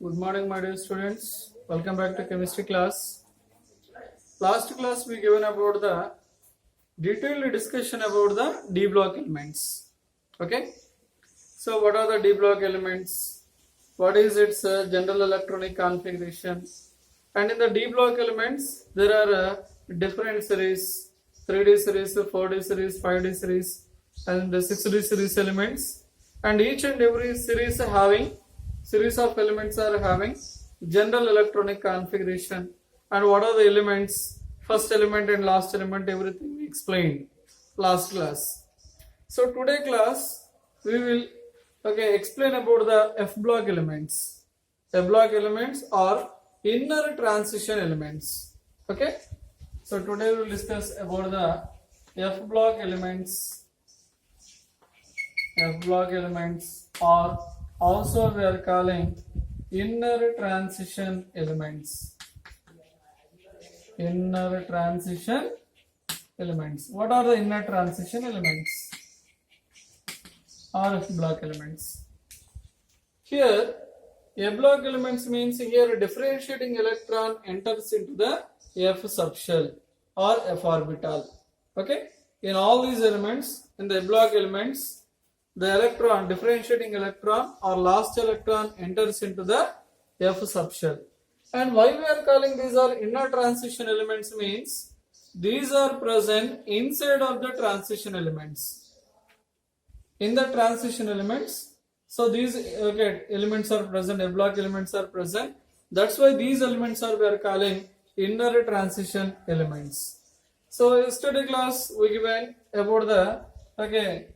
Good morning, my dear students. Welcome back to chemistry class. Last class we given about the detailed discussion about the D block elements. Okay. So what are the D block elements? What is its general electronic configuration? And in the D block elements, there are different series: 3D series, 4D series, 5D series, and 6D series elements. And each and every series of elements are having general electronic configuration. And what are the elements? First element and last element, everything we explained last class. So today class we will explain about the F block elements. F block elements are inner transition elements. Okay. So today we will discuss about the F block elements. F block elements are also we are calling inner transition elements. Inner transition elements. What are the inner transition elements? Or F block elements. Here, F block elements means here a differentiating electron enters into the F subshell or F orbital. Okay. In all these elements, in the F block elements, the electron, differentiating electron or last electron enters into the F subshell. And why we are calling these are inner transition elements means these are present inside of the transition elements. In the transition elements, so these elements are present, F block elements are present. That's why these elements are we are calling inner transition elements. So yesterday class we given about the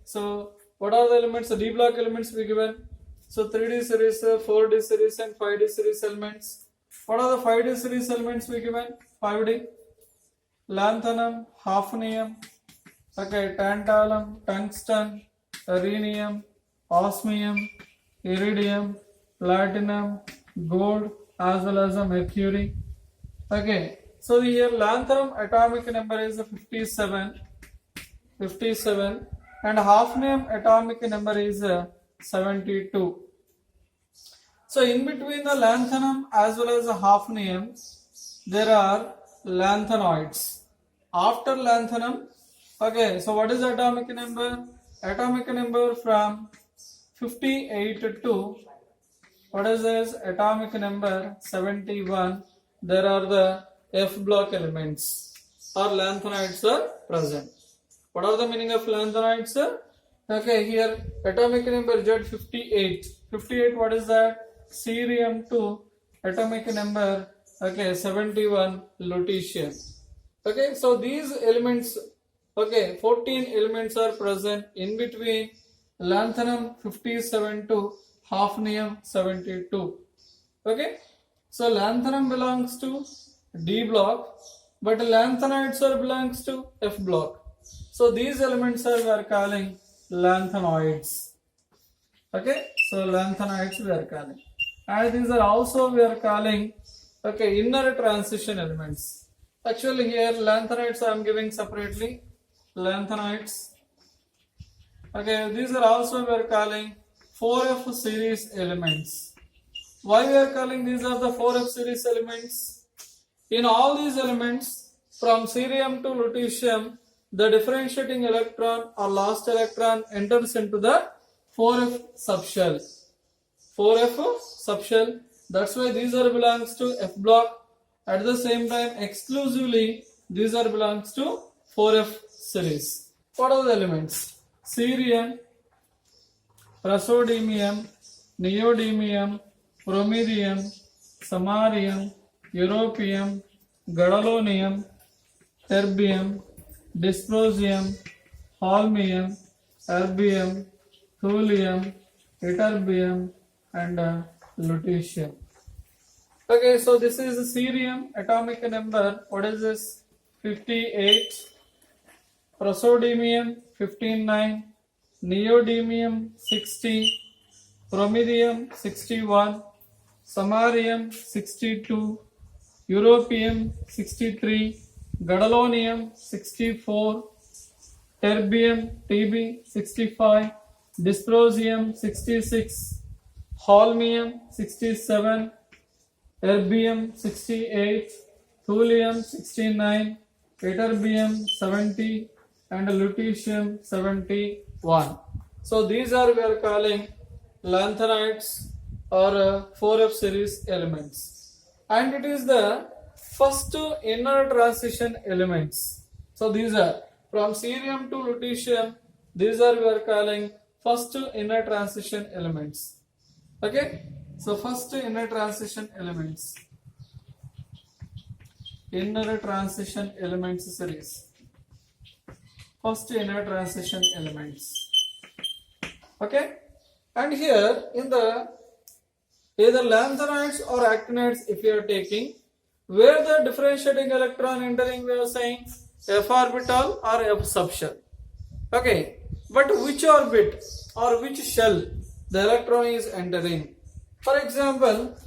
so what are the elements? The D block elements we given. So 3D series, 4D series and 5D series elements. What are the 5D series elements we given? 5D. Lanthanum, hafnium, tantalum, tungsten, rhenium, osmium, iridium, platinum, gold as well as mercury. Okay. So here lanthanum atomic number is 57 and hafnium atomic number is 72. So in between the lanthanum as well as the hafnium, there are lanthanoids. After lanthanum, so what is the atomic number? Atomic number from 58 to what is this? Atomic number 71. There are the F block elements or lanthanoids are present. What are the meaning of lanthanoids? Here atomic number Z 58. 58, what is that? Cerium 2, atomic number 71, lutetium. So these elements, 14 elements are present in between lanthanum 57 to hafnium 72. So lanthanum belongs to D block, but lanthanoids are belongs to F block. So these elements are we are calling lanthanoids. So lanthanoids we are calling. And these are also we are calling inner transition elements. Actually here lanthanoids I am giving separately. Lanthanoids. These are also we are calling 4F series elements. Why we are calling these are the 4F series elements? In all these elements from cerium to lutetium, the differentiating electron or last electron enters into the 4F subshell. 4F subshell. That's why these are belongs to F block. At the same time, exclusively these are belongs to 4F series. What are the elements? Cerium, praseodymium, neodymium, bromelium, samarium, europium, gadolinium, terbium, dysprosium, holmium, erbium, thulium, ytterbium and lutetium. So this is cerium atomic number. What is this? 58. Praseodymium 15.9, neodymium 60, bromelium 61, samarium 62, europium 63, gadolinium 64, terbium TB 65, dysprosium 66, holmium 67, erbium 68, thulium 69, ytterbium 70, and lutetium 71. So these are we are calling lanthanides or 4F series elements, and it is the first inner transition elements. So these are from cerium to lutetium. These are we are calling first inner transition elements. Okay, so first inner transition elements. Inner transition elements series. First inner transition elements. Okay, and here in the either lanthanides or actinides, if you are taking, where the differentiating electron entering, we are saying f orbital or f subshell. Okay, but which orbit or which shell the electron is entering? For example,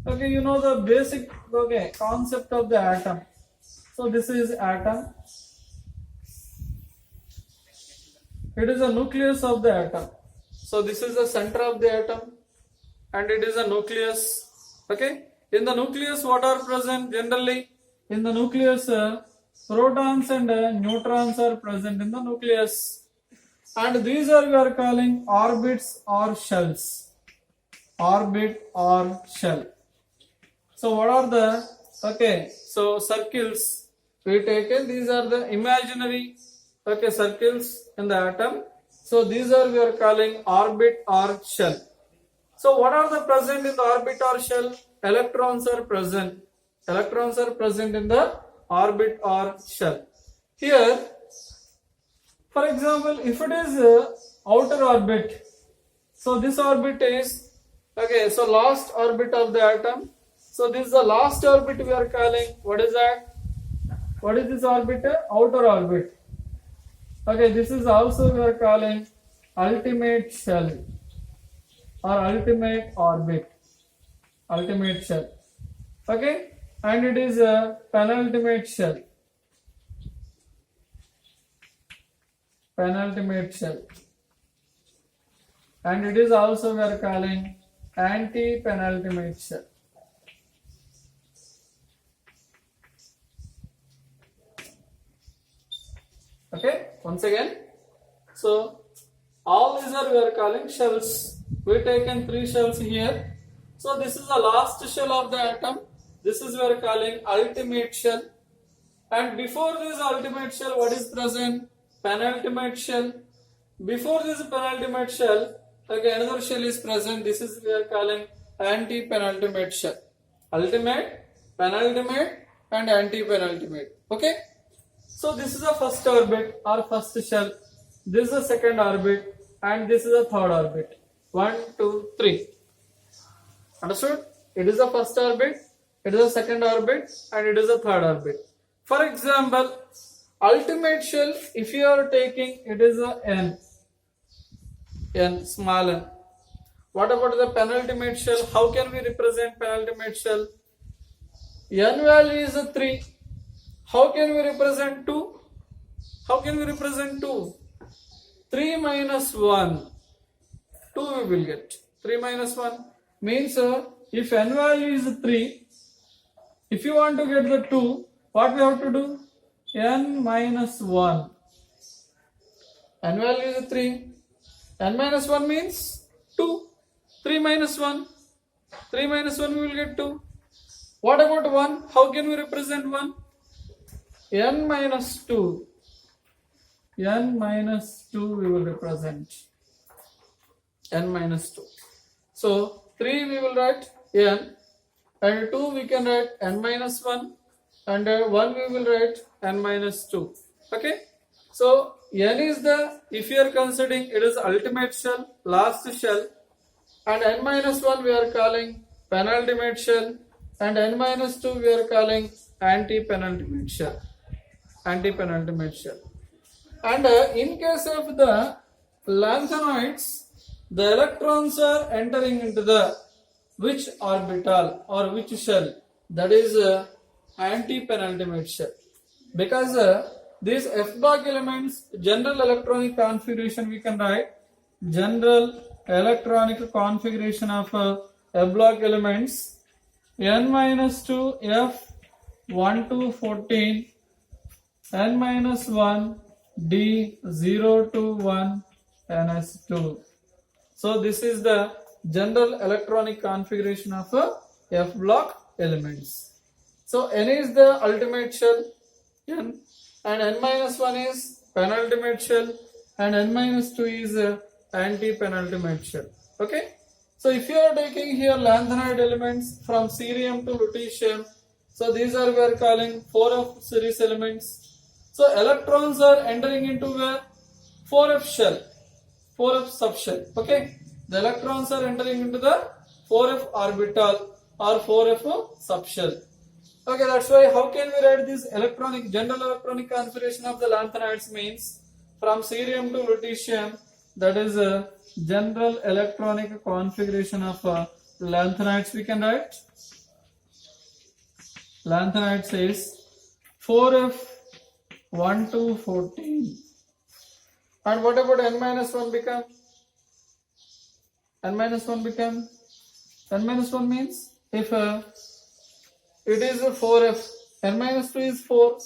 okay, you know the basic concept of the atom. So this is atom. It is a nucleus of the atom. So this is the center of the atom, and it is a nucleus. Okay, in the nucleus, what are present generally? In the nucleus, protons and neutrons are present in the nucleus, and these are we are calling orbits or shells. Orbit or shell. So what are the so circles we taken? These are the imaginary circles in the atom. So these are we are calling orbit or shell. So what are the present in the orbit or shell? Electrons are present. Electrons are present in the orbit or shell. Here, for example, if it is outer orbit, so this orbit is so last orbit of the atom. So this is the last orbit we are calling. What is that? What is this orbit? Outer orbit. Okay, this is also we are calling ultimate shell or ultimate orbit. Ultimate shell. Okay, and it is a penultimate shell. Penultimate shell. And it is also we are calling anti-penultimate shell. Okay, once again, so all these are we are calling shells. We taken 3 shells here. So this is the last shell of the atom. This is we are calling ultimate shell. And before this ultimate shell, what is present? Penultimate shell. Before this penultimate shell, another shell is present. This is we are calling anti-penultimate shell. Ultimate, penultimate, and anti-penultimate. Okay. So this is the first orbit or first shell. This is the second orbit, and this is the third orbit. 1, 2, 3. Understood? It is the first orbit, it is the second orbit, and it is the third orbit. For example, ultimate shell, if you are taking, it is a n, small n. What about the penultimate shell? How can we represent penultimate shell? N value is a 3. How can we represent 2? How can we represent 2? 3 minus 1. 2 we will get. 3 minus 1 means if n value is 3, if you want to get the 2, what we have to do? N minus 1. N value is 3. N minus 1 means 2. 3 minus 1. 3 minus 1 we will get 2. What about 1? How can we represent 1? N minus 2. N minus 2 we will represent. N minus 2. So 3 we will write n, and 2 we can write n minus 1, and 1 we will write n minus 2. Okay. So n is the, if you are considering, it is ultimate shell, last shell, and n minus 1 we are calling penultimate shell, and n minus 2 we are calling anti-penultimate shell. Anti-penultimate shell. And in case of the lanthanoids, the electrons are entering into the which orbital or which shell? That is anti-penultimate shell. Because these F-Bach elements, general electronic configuration we can write general electronic configuration of a block elements n minus 2 f 1 to 14 n minus 1 d 0 to 1 ns2. So this is the general electronic configuration of a f block elements. So n is the ultimate shell n, and n minus 1 is penultimate shell, and n minus 2 is anti-penultimate shell. Okay. So if you are taking here lanthanoid elements from cerium to lutetium, so these are we are calling 4f series elements. So electrons are entering into a 4f shell, 4f subshell. Okay. The electrons are entering into the 4f orbital or 4f subshell. Okay, that's why how can we write this general electronic configuration of the lanthanoids means from cerium to lutetium, that is a general electronic configuration of lanthanoids. We can write lanthanoids is 4f 1 to 14. And what about n minus 1 become? N minus 1 become, n minus 1 means if it is a 4f, n minus 2 is 4,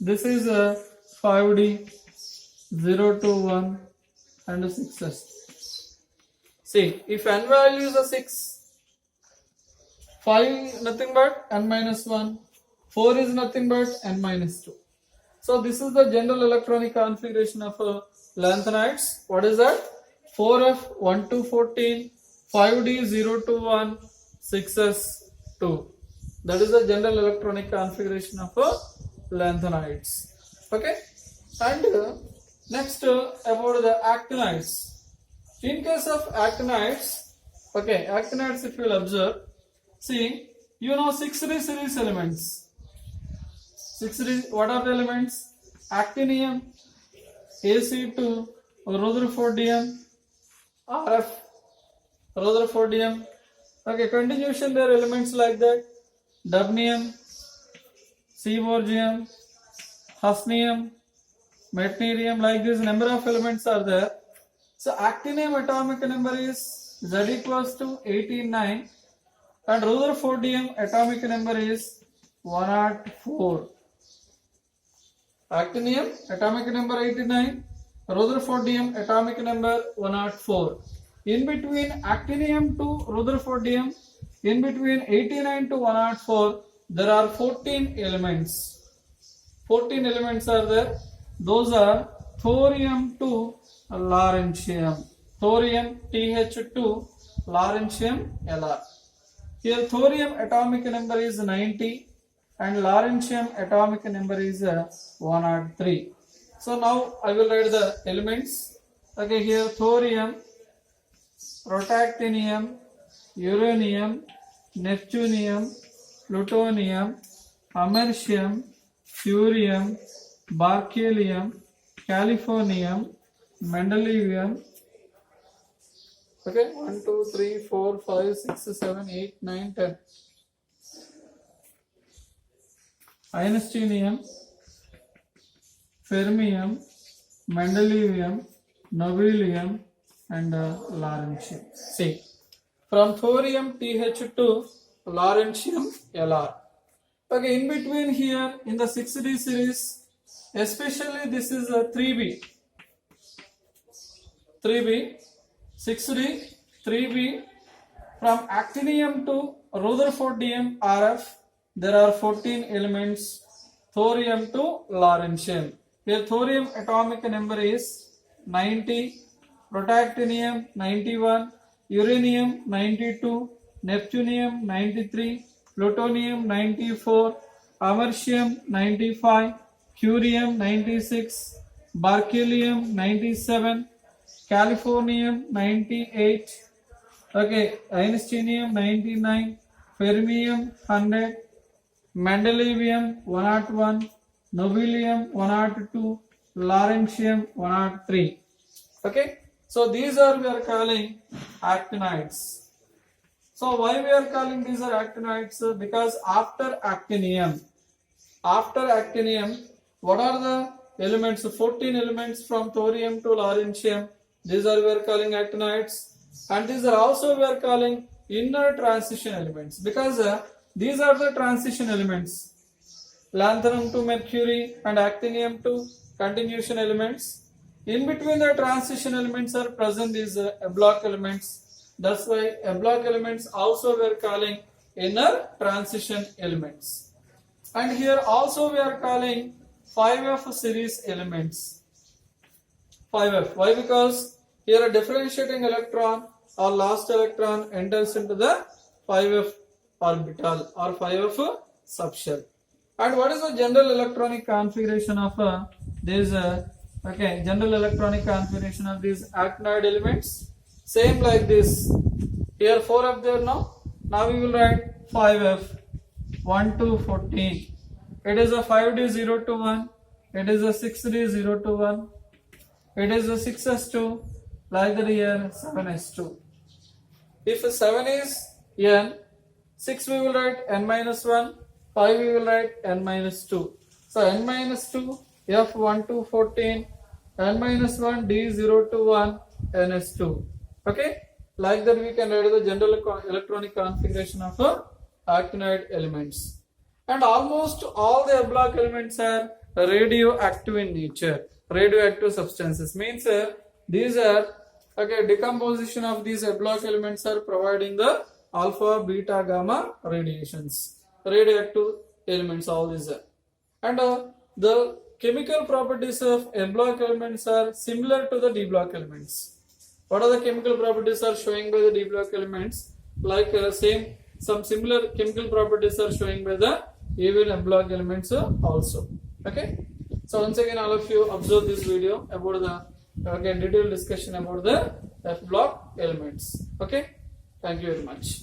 this is a 5d, 0 to 1 and a 6s. See, if n value is a 6, 5 nothing but n minus 1, 4 is nothing but n minus 2. So this is the general electronic configuration of lanthanoids. What is that? 4f 1 to 14, 5d 0 to 1, 6s 2. That is the general electronic configuration of lanthanoids. Okay. And next about the actinides. In case of actinides, okay, actinides if you will observe, see, you know 6d series elements. 6d, what are the elements? Actinium, Ac2, Rutherfordium, RF, Rutherfordium. Okay, continuation there are elements like that. Dubnium, Seaborgium, Hafnium, Meitnerium, like this number of elements are there. So actinium atomic number is Z equals to 189 and Rutherfordium atomic number is 104. Actinium atomic number 89, Rutherfordium atomic number 104. In between actinium to Rutherfordium, in between 89 to 104, there are 14 elements. 14 elements are there. Those are thorium to lawrencium. Thorium Th2, lawrencium Lr. Here thorium atomic number is 90 and lawrencium atomic number is 103. So now I will write the elements. Okay, here thorium, protactinium, uranium, neptunium, plutonium, americium, curium, berkelium, californium, mendelevium. Okay, 1, 2, 3, 4, 5, 6, 7, 8, 9, 10. Einsteinium, fermium, mendelevium, nobelium, and lawrencium. See, from thorium Th to lawrencium Lr. Okay, in between here in the 6d series, especially this is a 3b, 6d, 3b, from actinium to Rutherfordium RF, there are 14 elements, thorium to lawrencium. Here thorium atomic number is 90, protactinium 91, uranium 92, neptunium 93, plutonium 94, americium 95, curium 96, berkelium 97, californium 98, okay, einsteinium 99, fermium 100, mendelevium 101, nobelium 102, lawrencium 103. Okay, so these are we are calling actinides. So why we are calling these are actinides? Because after actinium, what are the elements? 14 elements from thorium to lawrencium. These are we are calling actinides. and these are also we are calling inner transition elements, because these are the transition elements. Lanthanum to mercury and actinium to continuation elements. In between the transition elements are present these block elements. That's why block elements also we are calling inner transition elements. And here also we are calling 5f series elements. 5f. Why? Because here a differentiating electron or last electron enters into the 5f orbital or 5f subshell. And what is the general electronic configuration of these general electronic configuration of these actinoid elements? Same like this. Here 4 up there now. Now we will write 5f 1 to 14. It is a 5d 0 to 1. It is a 6d 0 to 1. It is a 6s2, like that here 7s2. If 7 is n, 6 we will write n minus 1, 5 we will write n minus 2. So n minus 2, f1 to 14, n minus 1, d 0 to 1, ns2. Okay? Like that we can write the general electronic configuration of actinoid elements. And almost all the block elements are radioactive in nature. Radioactive substances means these are decomposition of these block elements are providing the alpha, beta, gamma radiations. Radioactive elements, all these are. And the chemical properties of N block elements are similar to the D block elements. What are the chemical properties are showing by the D block elements? Like some similar chemical properties are showing by the even N block elements also. Okay. So once again, all of you observe this video about the detailed discussion about the F block elements. Okay. Thank you very much.